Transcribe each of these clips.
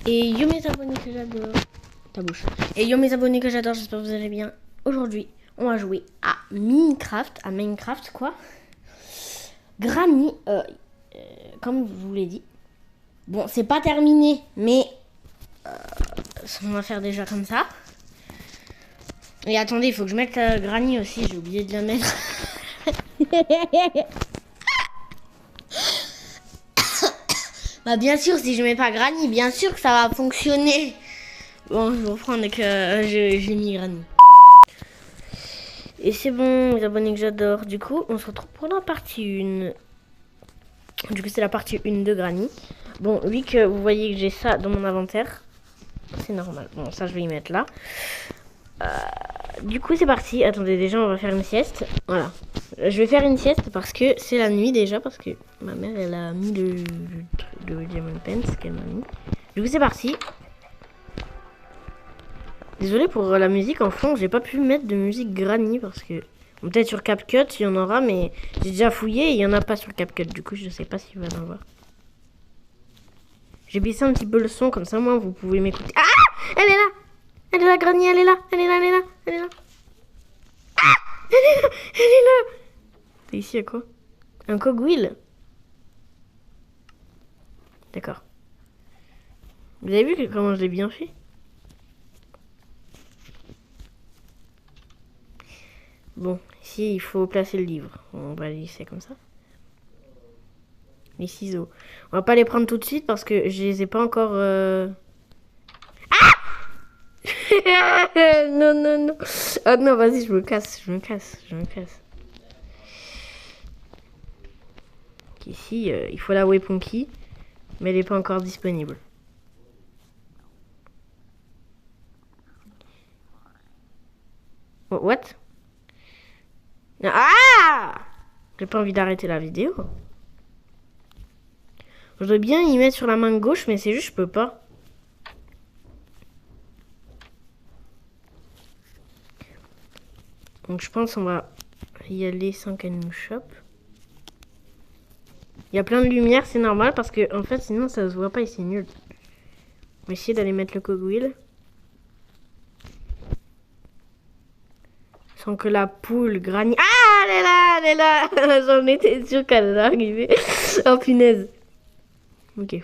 Et yo mes abonnés que j'adore. Ta bouche. Et yo mes abonnés que j'adore, j'espère que vous allez bien. Aujourd'hui, on va jouer à Minecraft quoi. Granny, comme je vous l'ai dit. Bon, c'est pas terminé, mais on va faire déjà comme ça. Et attendez, il faut que je mette Granny aussi, j'ai oublié de la mettre. Bah bien sûr, si je mets pas Granny, bien sûr que ça va fonctionner. Bon, je vais reprendre que j'ai mis Granny. Et c'est bon, les abonnés que j'adore. Du coup, on se retrouve pour la partie 1. Du coup, c'est la partie 1 de Granny. Bon, vu que vous voyez que j'ai ça dans mon inventaire, c'est normal. Bon, ça, je vais y mettre là. Du coup, c'est parti. Attendez, déjà, on va faire une sieste. Voilà. Je vais faire une sieste parce que c'est la nuit déjà. Parce que ma mère, elle a mis le Diamond Pants qu'elle m'a mis. Du coup, c'est parti. Désolée pour la musique en fond. J'ai pas pu mettre de musique Granny parce que... Bon, peut-être sur CapCut, il y en aura. Mais j'ai déjà fouillé et il y en a pas sur CapCut. Du coup, je sais pas s'il va y en avoir. J'ai baissé un petit peu le son. Comme ça, moi, vous pouvez m'écouter. Ah! Elle est là! Elle est là, Granny, elle est là, elle est là, elle est là, elle est là. Ah! Elle est là, elle est là. T'es ici à quoi? Un cogwheel. D'accord. Vous avez vu comment je l'ai bien fait? Bon, ici il faut placer le livre. On va laisser comme ça. Les ciseaux. On va pas les prendre tout de suite parce que je les ai pas encore... Non, non, non. Ah non, vas-y, je me casse. Ici, il faut la weapon key, mais elle n'est pas encore disponible. Oh, what? Ah! J'ai pas envie d'arrêter la vidéo. Je dois bien y mettre sur la main gauche, mais c'est juste je peux pas. Donc je pense qu'on va y aller sans qu'elle nous chope. Il y a plein de lumière, c'est normal parce que en fait sinon ça se voit pas et c'est nul. On va essayer d'aller mettre le cogwheel. Sans que la poule Granny... Ah, elle est là. J'en étais sûre qu'elle allait arriver. Oh punaise. Ok.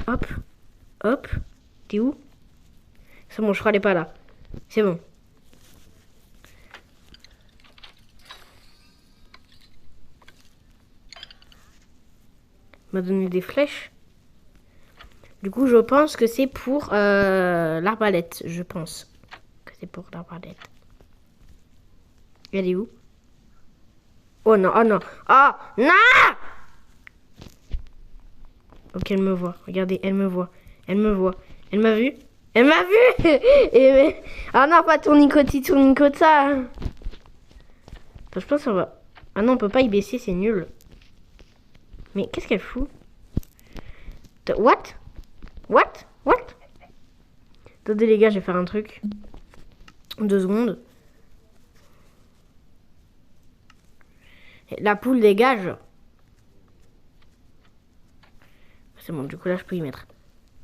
Hop. Hop. T'es où? C'est bon, je crois qu'elle est pas là. C'est bon. M'a donné des flèches. Du coup, je pense que c'est pour l'arbalète. Je pense que c'est pour l'arbalète. Elle est où? Oh non, oh non. Oh non! Ok, elle me voit. Regardez, elle me voit. Elle me voit. Elle m'a vu. Elle m'a vu. Et ah non, pas tournicoti, tournicota. Attends, je pense qu'on va... Ah non, on peut pas y baisser, c'est nul. Mais qu'est-ce qu'elle fout? What? Attendez les gars, je vais faire un truc. 2 secondes. La poule dégage. C'est bon, du coup là je peux y mettre.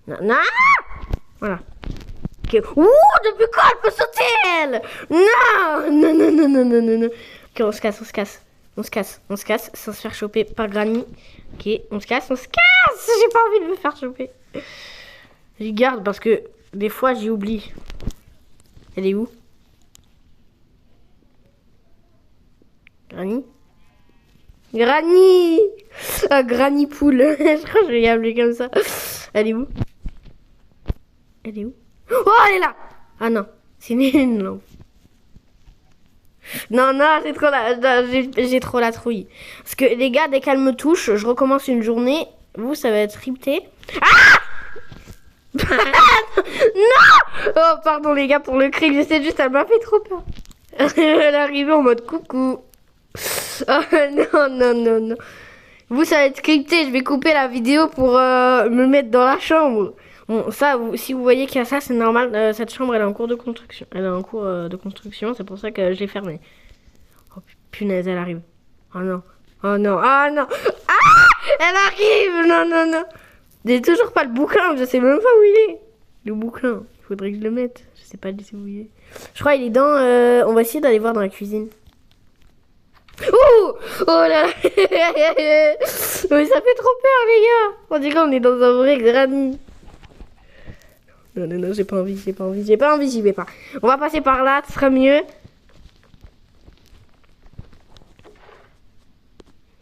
Non, non. Voilà. Okay. Ouh, depuis quand elle peut sauter elle? Non. Ok, on se casse sans se faire choper par Granny. Ok, on se casse. J'ai pas envie de me faire choper. J'y garde parce que des fois j'y oublie. Elle est où? Granny. Ah, Granny poule. Je crois que je vais y appeler comme ça. Elle est où? Oh, elle est là. Ah non, c'est une lampe. Non, j'ai trop la trouille. Parce que les gars, dès qu'elle me touche, je recommence une journée. Vous, ça va être ripté. Ah! Non! Oh, pardon les gars pour le cri, je sais juste, elle m'a fait trop peur. Elle est arrivée en mode coucou. Oh, non. Vous, ça va être scripté, je vais couper la vidéo pour me mettre dans la chambre. Bon, ça, si vous voyez qu'il y a ça, c'est normal. Cette chambre, elle est en cours de construction. C'est pour ça que je l'ai fermée. Oh punaise, elle arrive. Oh non. Ah! Elle arrive! Non. J'ai toujours pas le bouquin, je sais même pas où il est. Le bouquin, il faudrait que je le mette. Je sais pas où il est. Je crois qu'il est dans... On va essayer d'aller voir dans la cuisine. Ouh! Oh là là. Mais ça fait trop peur, les gars. On dirait qu'on est dans un vrai granny. Non, non, non, j'ai pas envie, j'y vais pas. On va passer par là, ce sera mieux.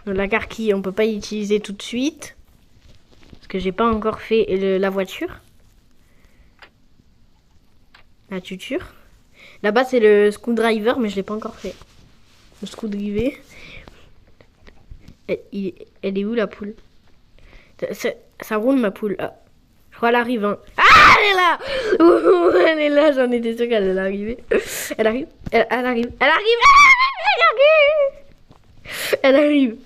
La carquille, on peut pas l'utiliser tout de suite. Parce que j'ai pas encore fait la voiture. La tuture. Là-bas, c'est le screwdriver, mais je l'ai pas encore fait. Le screwdriver. Elle est où, la poule? Ça roule, ma poule. Ah. Je crois qu'elle arrive. Hein. Ah, elle est là! Ouh, elle est là, j'en étais sûre qu'elle allait arriver. Elle arrive. Elle arrive. Elle arrive. Elle arrive.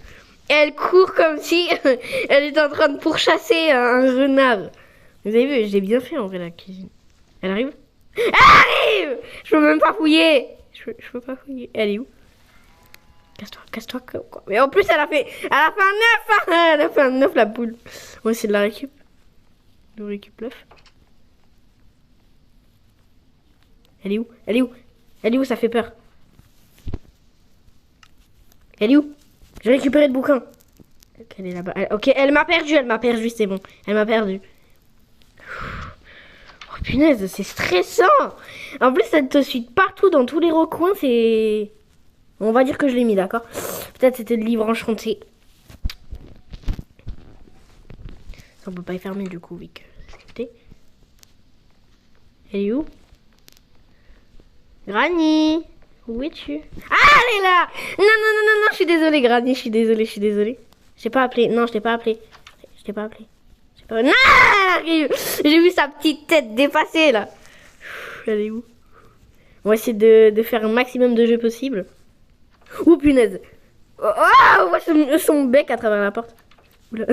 Elle court comme si elle était en train de pourchasser un renard. Vous avez vu, j'ai bien fait en vrai la cuisine. Elle arrive. Elle arrive! Je peux même pas fouiller. Je peux pas fouiller. Elle est où? Casse-toi quoi. Mais en plus elle a fait un 9. Elle a fait un 9 la poule. On va essayer de la récup. De récup l'œuf. Elle est où? Elle est où? Elle est où? Ça fait peur. Elle est où? J'ai récupéré le bouquin. Ok, elle est là-bas. Ok, elle m'a perdu, c'est bon. Elle m'a perdu. Oh punaise, c'est stressant. En plus, ça te suit partout dans tous les recoins, c'est... On va dire que je l'ai mis, d'accord? Peut-être c'était le livre enchanté. Ça, on peut pas y fermer du coup, vu que c'est. Elle est où? Granny, où es-tu? Ah, elle est là! Non, non, non, non, non, je suis désolée, Granny, je suis désolée. Je t'ai pas appelé, non, je t'ai pas appelé. Non, elle arrive! J'ai vu sa petite tête dépasser, là. Elle est où? On va essayer de faire un maximum de jeux possible. Oh, punaise! Oh, on voit son bec à travers la porte. Oula.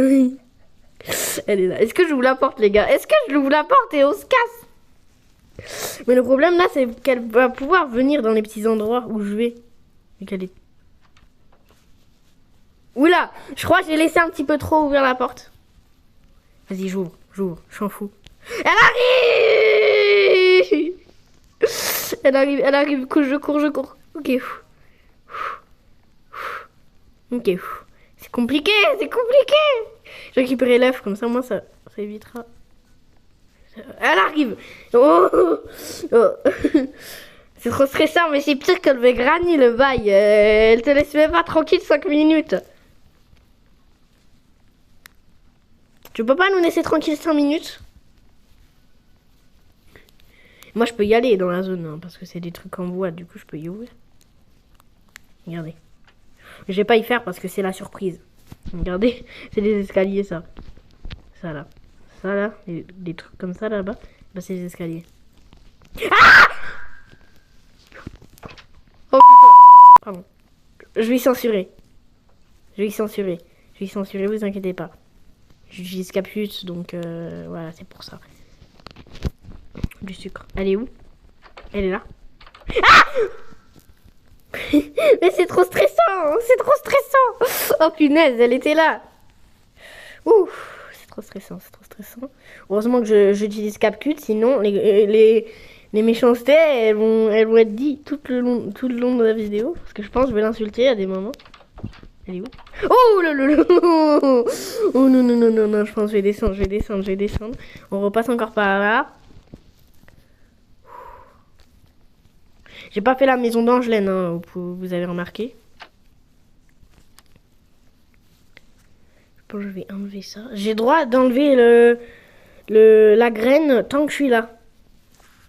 Elle est là. Est-ce que je vous la porte, les gars? Est-ce que je vous la porte et on se casse? Mais le problème là, c'est qu'elle va pouvoir venir dans les petits endroits où je vais. Et qu'elle est... Oula, je crois que j'ai laissé un petit peu trop ouvrir la porte. Vas-y, j'ouvre, je m'en fous. Elle arrive! Elle arrive, je cours. Ok. Ok. C'est compliqué. J'ai récupéré l'œuf, comme ça, moi, ça évitera. Elle arrive. Oh. C'est trop stressant, mais c'est pire que le Granny, le bail. Elle te laisse même pas tranquille 5 minutes. Tu peux pas nous laisser tranquille 5 minutes? Moi, je peux y aller dans la zone, hein, parce que c'est des trucs en bois, du coup, je peux y ouvrir. Regardez. Je vais pas y faire parce que c'est la surprise. Regardez, c'est des escaliers, ça. Ça, là. Des trucs comme ça, là-bas. Bah, c'est des escaliers. Ah! Oh, putain. Pardon. Je vais censurer. Vous inquiétez pas. J'utilise Capus, donc voilà, c'est pour ça. Du sucre. Elle est où? Elle est là. Ah! Mais c'est trop stressant. Oh punaise, elle était là. Ouf, c'est trop stressant. Heureusement que j'utilise CapCut, sinon les méchancetés, elles vont être dites tout le long de la vidéo. Parce que je pense que je vais l'insulter à des moments. Elle est où? Oh là là là. Oh non, je pense que je vais descendre. On repasse encore par là. J'ai pas fait la maison d'Angelaine, hein, vous avez remarqué. Bon, je vais enlever ça. J'ai droit d'enlever la graine tant que je suis là.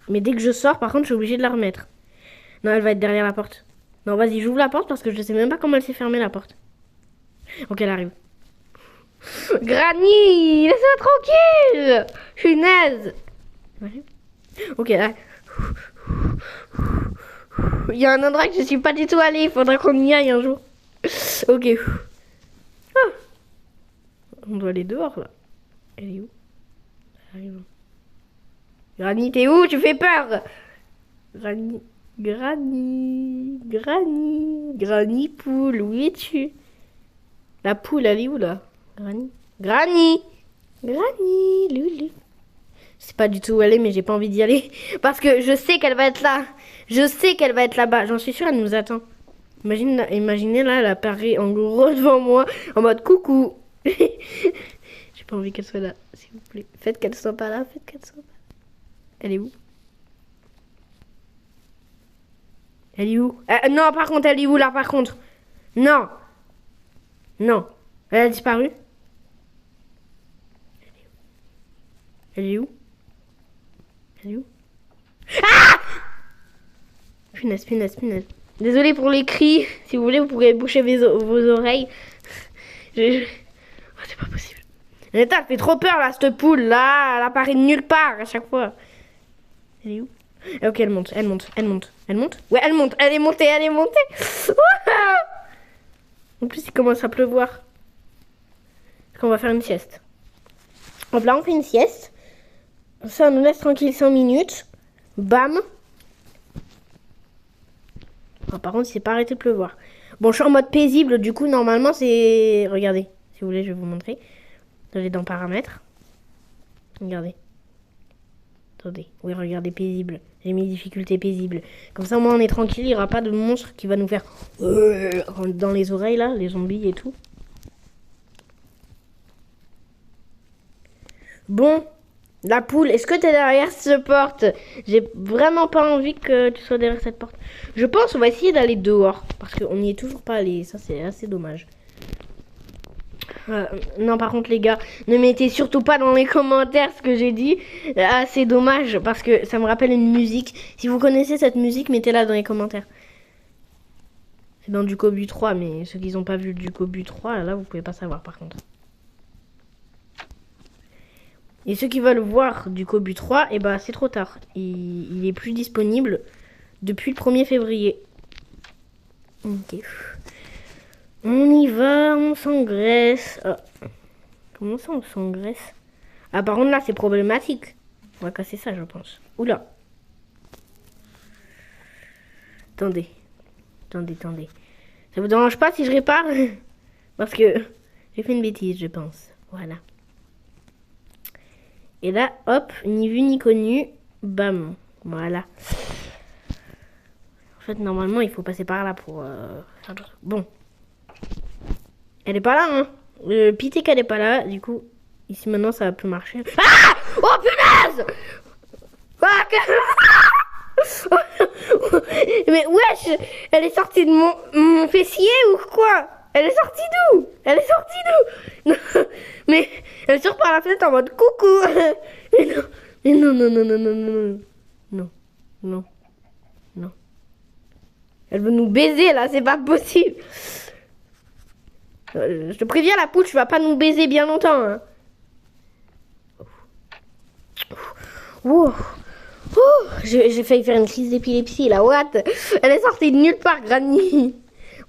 Mais dès que je sors, par contre, je suis obligée de la remettre. Non, elle va être derrière la porte. Non, vas-y, j'ouvre la porte parce que je sais même pas comment elle s'est fermée, la porte. Ok, elle arrive. Granny, laisse-moi tranquille. Je suis naze. Ok, là. Il y a un endroit que je suis pas du tout allée. Il faudra qu'on y aille un jour. Ok. Ah. On doit aller dehors là. Elle est où? Granny, t'es où? Tu fais peur. Granny poule, où es-tu? La poule, elle est où là? Granny. Granny, Loulou. Je sais pas du tout où elle est, mais j'ai pas envie d'y aller. Parce que je sais qu'elle va être là. Je sais qu'elle va être là-bas. J'en suis sûre, elle nous attend. Imaginez là, elle apparaît en gros devant moi, en mode coucou. J'ai pas envie qu'elle soit là, s'il vous plaît. Faites qu'elle soit pas là, faites qu'elle soit pas là. Elle est où? Elle est où? Non, par contre, elle est où là, par contre? Non. Non. Elle a disparu? Elle est où? Elle est où? Ah! Punaise, punaise, punaise. Désolée pour les cris. Si vous voulez, vous pourrez boucher vos oreilles. Oh, c'est pas possible. Netta, elle fait trop peur là, cette poule là. Elle apparaît de nulle part à chaque fois. Elle est où? Ok, elle monte, elle monte, elle monte. Elle monte? Ouais, elle monte. Elle est montée, elle est montée. En plus, il commence à pleuvoir. Parce qu'on va faire une sieste. Hop là, on fait une sieste. Ça nous laisse tranquille 5 minutes. Bam. Oh, par contre, il s'est pas arrêté de pleuvoir. Bon, je suis en mode paisible, du coup, normalement, c'est... Regardez, si vous voulez, je vais vous montrer. Allez dans paramètres. Regardez. Attendez. Oui, regardez, paisible. J'ai mis difficulté paisible. Comme ça, au moins, on est tranquille. Il n'y aura pas de monstre qui va nous faire... dans les oreilles, là, les zombies et tout. Bon... La poule, est-ce que tu es derrière cette porte? J'ai vraiment pas envie que tu sois derrière cette porte. Je pense qu'on va essayer d'aller dehors. Parce qu'on n'y est toujours pas allé. Ça, c'est assez dommage. Non, par contre, les gars, ne mettez surtout pas dans les commentaires ce que j'ai dit. Ah, c'est dommage parce que ça me rappelle une musique. Si vous connaissez cette musique, mettez-la dans les commentaires. C'est dans du Cobu 3, mais ceux qui n'ont pas vu du Cobu 3, là, vous pouvez pas savoir par contre. Et ceux qui veulent voir du Cobu 3, eh ben, c'est trop tard. Il est plus disponible depuis le 1er février. Ok. On y va, on s'engraisse. Oh. Comment ça, on s'engraisse? Ah, par contre, là, c'est problématique. On va casser ça, je pense. Oula. Attendez. Attendez, attendez. Ça vous dérange pas si je répare? Parce que j'ai fait une bêtise, je pense. Voilà. Et là, hop, ni vu ni connu, bam, voilà. En fait, normalement, il faut passer par là pour faire le truc. Bon. Elle est pas là, hein. Pitié qu'elle est pas là, du coup, ici maintenant, ça va plus marcher. Ah! Oh, punaise! Ah, mais wesh, elle est sortie de mon fessier ou quoi? Elle est sortie d'où? Elle est sortie d'où? Mais elle sort par la fenêtre en mode coucou. Mais non, non, non, non, non, non, non, non, non, non. Elle veut nous baiser là, c'est pas possible. Je te préviens, la poule, tu vas pas nous baiser bien longtemps. Hein. J'ai failli faire une crise d'épilepsie là, what? Elle est sortie de nulle part, Granny.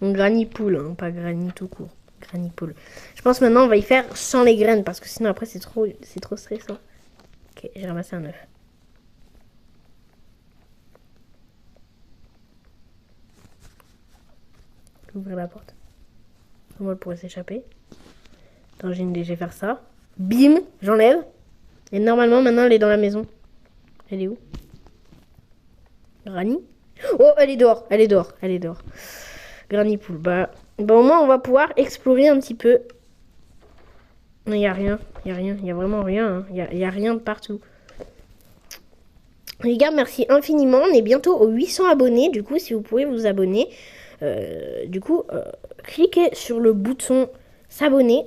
On Granny poule, hein, pas Granny tout court. Granny poule. Je pense maintenant on va y faire sans les graines parce que sinon après c'est trop stressant. Ok, j'ai ramassé un œuf. Ouvrir la porte. Comment elle pourrait s'échapper? Attends, j'ai une idée, je vais faire ça. Bim, j'enlève. Et normalement maintenant elle est dans la maison. Elle est où? Granny? Oh, elle est dehors, elle est dehors, elle est dehors. Granny poule. Bah, au moins on va pouvoir explorer un petit peu. Il n'y a rien, il n'y a rien, il n'y a vraiment rien. Il n'y a rien de partout. Les gars, merci infiniment. On est bientôt aux 800 abonnés. Du coup, si vous pouvez vous abonner, cliquez sur le bouton s'abonner.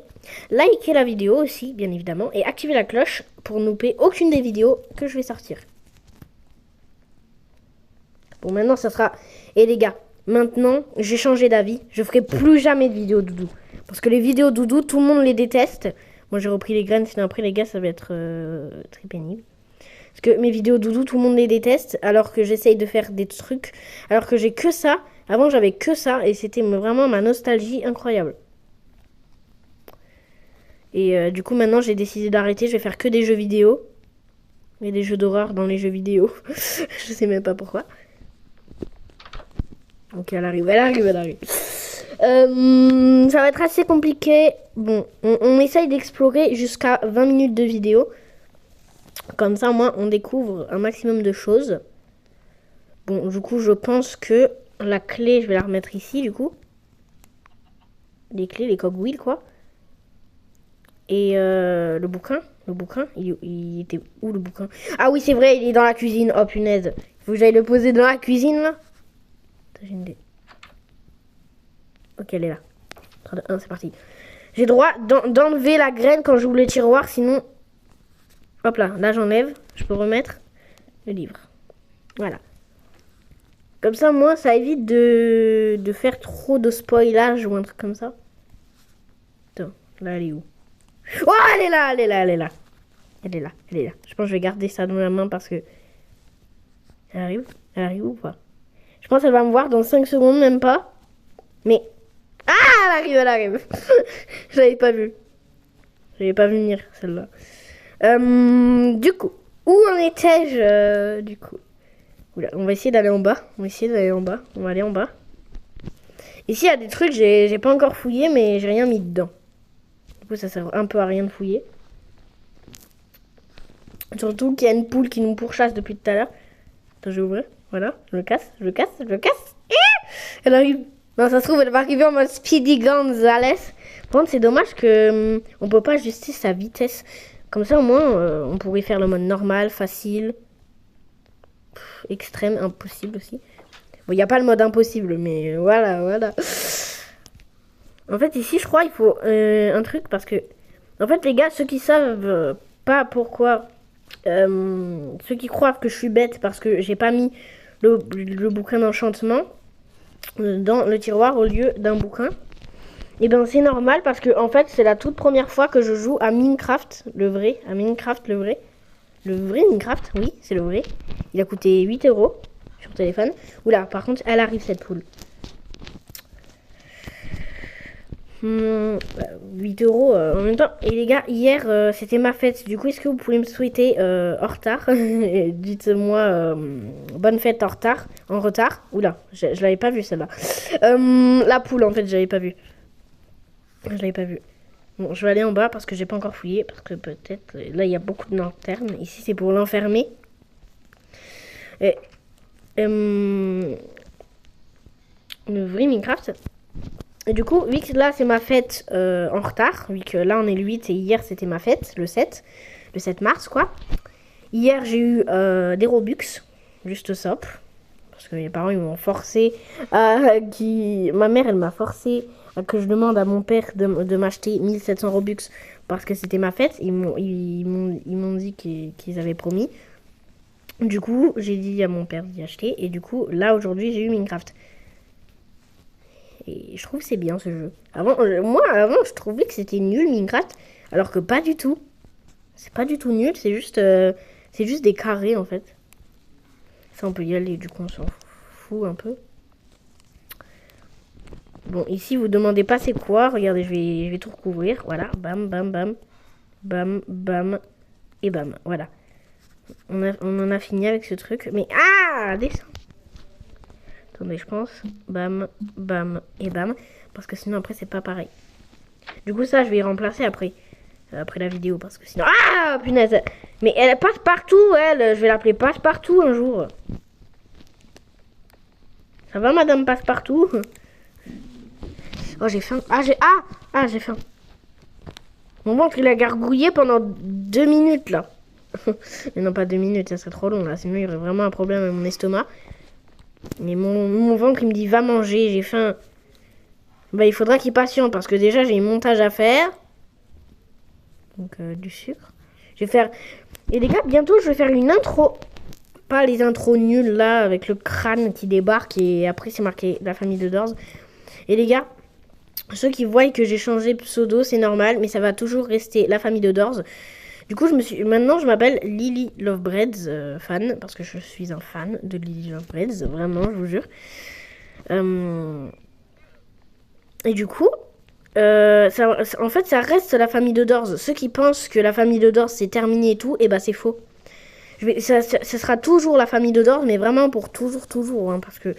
Likez la vidéo aussi, bien évidemment. Et activez la cloche pour ne louper aucune des vidéos que je vais sortir. Bon, maintenant, ça sera... Et les gars, maintenant, j'ai changé d'avis. Je ferai plus jamais de vidéos doudou. Parce que les vidéos doudou, tout le monde les déteste. Moi, j'ai repris les graines. Sinon, après, les gars, ça va être très pénible. Parce que mes vidéos doudou, tout le monde les déteste. Alors que j'essaye de faire des trucs. Alors que j'ai que ça. Avant, j'avais que ça. Et c'était vraiment ma nostalgie incroyable. Et du coup, maintenant, j'ai décidé d'arrêter. Je vais faire que des jeux vidéo. Et des jeux d'horreur dans les jeux vidéo. Je sais même pas pourquoi. Donc elle arrive, elle arrive, elle arrive. Ça va être assez compliqué. Bon, on essaye d'explorer jusqu'à 20 minutes de vidéo. Comme ça, au moins, on découvre un maximum de choses. Bon, du coup, je pense que la clé, je vais la remettre ici, du coup. Les clés, les cogwheels, quoi. Et le bouquin, il était où le bouquin? Ah oui, c'est vrai, il est dans la cuisine. Oh punaise. Il faut que j'aille le poser dans la cuisine, là. J'ai une idée. Ok, elle est là. 3, 2, 1, c'est parti. J'ai droit d'enlever la graine quand j'ouvre le tiroir, sinon... Hop là j'enlève. Je peux remettre le livre. Voilà. Comme ça, moi, ça évite de faire trop de spoilage ou un truc comme ça. Attends, là, elle est où? Oh, elle est là, elle est là, elle est là. Elle est là, elle est là. Je pense que je vais garder ça dans la main parce que... Elle arrive ou pas? Je pense qu'elle va me voir dans 5 secondes, même pas. Mais... Ah, elle arrive. Je l'avais pas vue. Je l'avais pas vu venir, celle-là. Du coup, où en étais-je du coup? Oula, on va essayer d'aller en bas. On va aller en bas. Ici, il y a des trucs, j'ai pas encore fouillé, mais j'ai rien mis dedans. Du coup, ça sert un peu à rien de fouiller. Surtout qu'il y a une poule qui nous pourchasse depuis tout à l'heure. Attends, je vais ouvrir. Voilà, je le casse. Elle arrive. Non, ça se trouve, elle va arriver en mode Speedy Gonzales. Par contre, c'est dommage que on peut pas ajuster sa vitesse. Comme ça, au moins, on pourrait faire le mode normal, facile, extrême, impossible aussi. Bon, il n'y a pas le mode impossible, mais voilà. En fait, ici, je crois, il faut un truc parce que... En fait, les gars, ceux qui savent pas pourquoi... ceux qui croient que je suis bête parce que j'ai pas mis le bouquin d'enchantement dans le tiroir au lieu d'un bouquin. Et ben c'est normal parce que en fait c'est la toute première fois que je joue à Minecraft, le vrai Minecraft. Oui, c'est le vrai. Il a coûté 8 € sur téléphone. Oula, par contre elle arrive cette poule. 8 € en même temps. Et les gars, hier c'était ma fête. Du coup, est-ce que vous pouvez me souhaiter en retard? Dites-moi bonne fête en retard. Oula, je l'avais pas vu celle-là. La poule en fait, j'avais pas vu. Bon, je vais aller en bas parce que j'ai pas encore fouillé. Parce que peut-être... Là, il y a beaucoup de lanternes. Ici, c'est pour l'enfermer. Le vrai Minecraft. Et du coup, vu que là, c'est ma fête en retard. Vu que là, on est le 8 et hier, c'était ma fête, le 7 mars, quoi. Hier, j'ai eu des Robux. Juste ça. Parce que mes parents, ils m'ont forcé Ma mère, elle m'a forcé... que je demande à mon père de m'acheter 1700 Robux parce que c'était ma fête. Ils m'ont dit qu'ils avaient promis. Du coup, j'ai dit à mon père d'y acheter. Et du coup, là, aujourd'hui, j'ai eu Minecraft. Et je trouve que c'est bien, ce jeu. Avant, je trouvais que c'était nul, Minecraft. Alors que pas du tout. C'est pas du tout nul, c'est juste des carrés, en fait. Ça, on peut y aller, du coup, on s'en fout un peu. Bon, ici, vous demandez pas c'est quoi. Regardez, je vais tout recouvrir. Voilà, bam, bam, bam. Bam, bam. Et bam, voilà. On en a fini avec ce truc. Mais, descends. Attendez, je pense. Bam, bam et bam. Parce que sinon, après, c'est pas pareil. Du coup, ça, je vais y remplacer après. Après la vidéo. Parce que sinon... Ah, punaise. Mais elle passe partout, elle. Je vais l'appeler Passe-Partout un jour. Ça va, madame Passe-Partout? Oh, j'ai faim. J'ai faim. Mon ventre, il a gargouillé pendant 2 minutes, là. Mais non, pas 2 minutes, ça serait trop long, là. Sinon, il y aurait vraiment un problème avec mon estomac. Mais mon ventre, il me dit, va manger, j'ai faim. Bah, il faudra qu'il patiente, parce que déjà, j'ai un montage à faire. Donc, du sucre. Je vais faire... Et les gars, bientôt, je vais faire une intro. Pas les intros nulles, là, avec le crâne qui débarque. Et après, c'est marqué la famille de Dors. Et les gars... Ceux qui voient que j'ai changé de pseudo, c'est normal, mais ça va toujours rester la famille de Dors. Du coup, maintenant, je m'appelle Lily Lovebreads, fan, parce que je suis un fan de Lily Lovebreads, vraiment, je vous jure. Et du coup, en fait, ça reste la famille de Dors. Ceux qui pensent que la famille de Dors, c'est terminé et tout, c'est faux. Ça sera toujours la famille de Dors, mais vraiment pour toujours, hein, parce que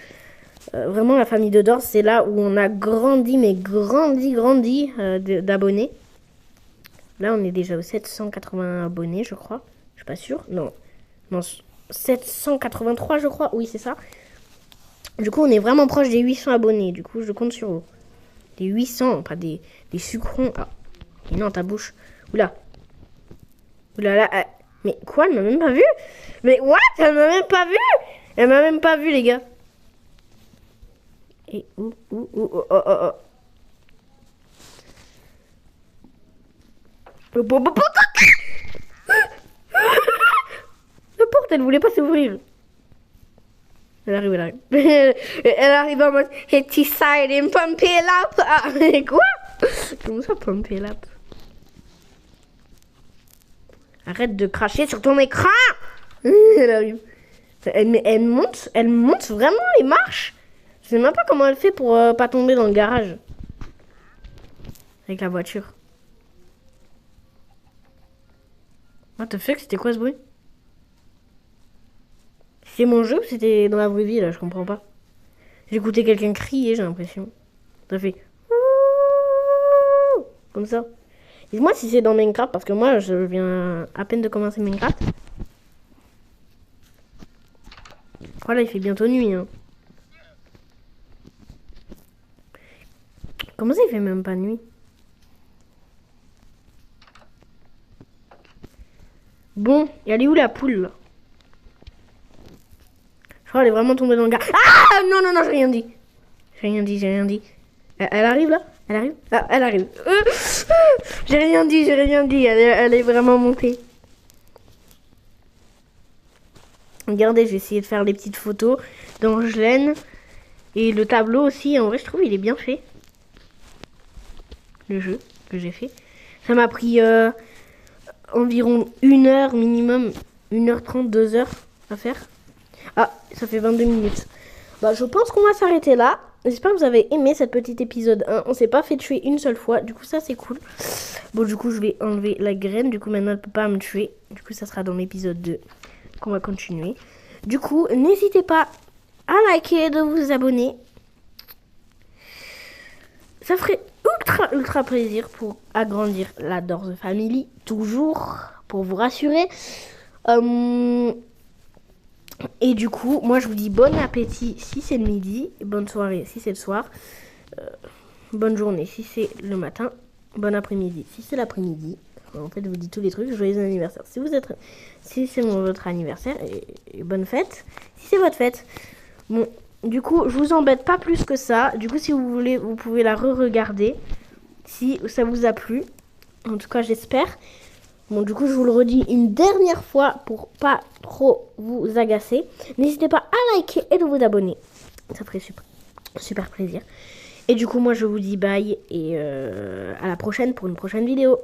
Vraiment, la famille de Dors, c'est là où on a grandi, mais grandi d'abonnés. Là, on est déjà aux 780 abonnés, je crois. Je suis pas sûre. Non, 783, je crois. Oui, c'est ça. Du coup, on est vraiment proche des 800 abonnés. Du coup, je compte sur vous. Des 800, pas des sucrons. Ah, et non, ta bouche. Oula. Oula là. Mais quoi, elle m'a même pas vu? Mais what? Elle m'a même pas vu? Elle m'a même pas vu, les gars. Et oh. La porte, elle voulait pas s'ouvrir. Elle arrive. Elle arrive en mode It's exciting, pump it up. Ah, mais quoi? Comment ça, pump it up? Arrête de cracher sur ton écran. Elle arrive. Elle monte vraiment les marches. Je sais même pas comment elle fait pour pas tomber dans le garage. Avec la voiture. What the fuck, c'était quoi ce bruit? C'est mon jeu ou c'était dans la vraie vie là? Je comprends pas. J'ai écouté quelqu'un crier, j'ai l'impression. Ça fait comme ça. Dis-moi si c'est dans Minecraft parce que moi je viens à peine de commencer Minecraft. Voilà, il fait bientôt nuit. Hein. Comment ça il fait même pas nuit? Bon, et elle est où la poule là? Je crois qu'elle est vraiment tombée dans le gars. Ah non, j'ai rien dit. J'ai rien dit. Elle arrive là? Elle arrive? Ah, elle arrive. J'ai rien dit. Elle est vraiment montée. Regardez, j'ai essayé de faire les petites photos d'Angelaine. Et le tableau aussi, en vrai, je trouve il est bien fait. Le jeu que j'ai fait. Ça m'a pris environ 1 heure minimum. 1h30, 2 heures à faire. Ah, ça fait 22 minutes. Bah, je pense qu'on va s'arrêter là. J'espère que vous avez aimé cet petit épisode 1. On s'est pas fait tuer une seule fois. Du coup, ça, c'est cool. Bon, du coup, je vais enlever la graine. Du coup, maintenant, elle peut pas me tuer. Du coup, ça sera dans l'épisode 2 qu'on va continuer. Du coup, n'hésitez pas à liker, de vous abonner. Ça ferait ultra plaisir pour agrandir la Dorz Family. Toujours, pour vous rassurer. Et du coup, moi je vous dis bon appétit si c'est le midi, bonne soirée si c'est le soir, bonne journée si c'est le matin, bon après-midi si c'est l'après-midi. En fait, je vous dis tous les trucs, joyeux anniversaire si c'est votre anniversaire et bonne fête si c'est votre fête. Bon, du coup, je vous embête pas plus que ça. Du coup, si vous voulez, vous pouvez la re-regarder si ça vous a plu. En tout cas, j'espère. Bon, du coup, je vous le redis une dernière fois pour pas trop vous agacer. N'hésitez pas à liker et de vous abonner. Ça ferait super plaisir. Et du coup, moi, je vous dis bye et à la prochaine pour une prochaine vidéo.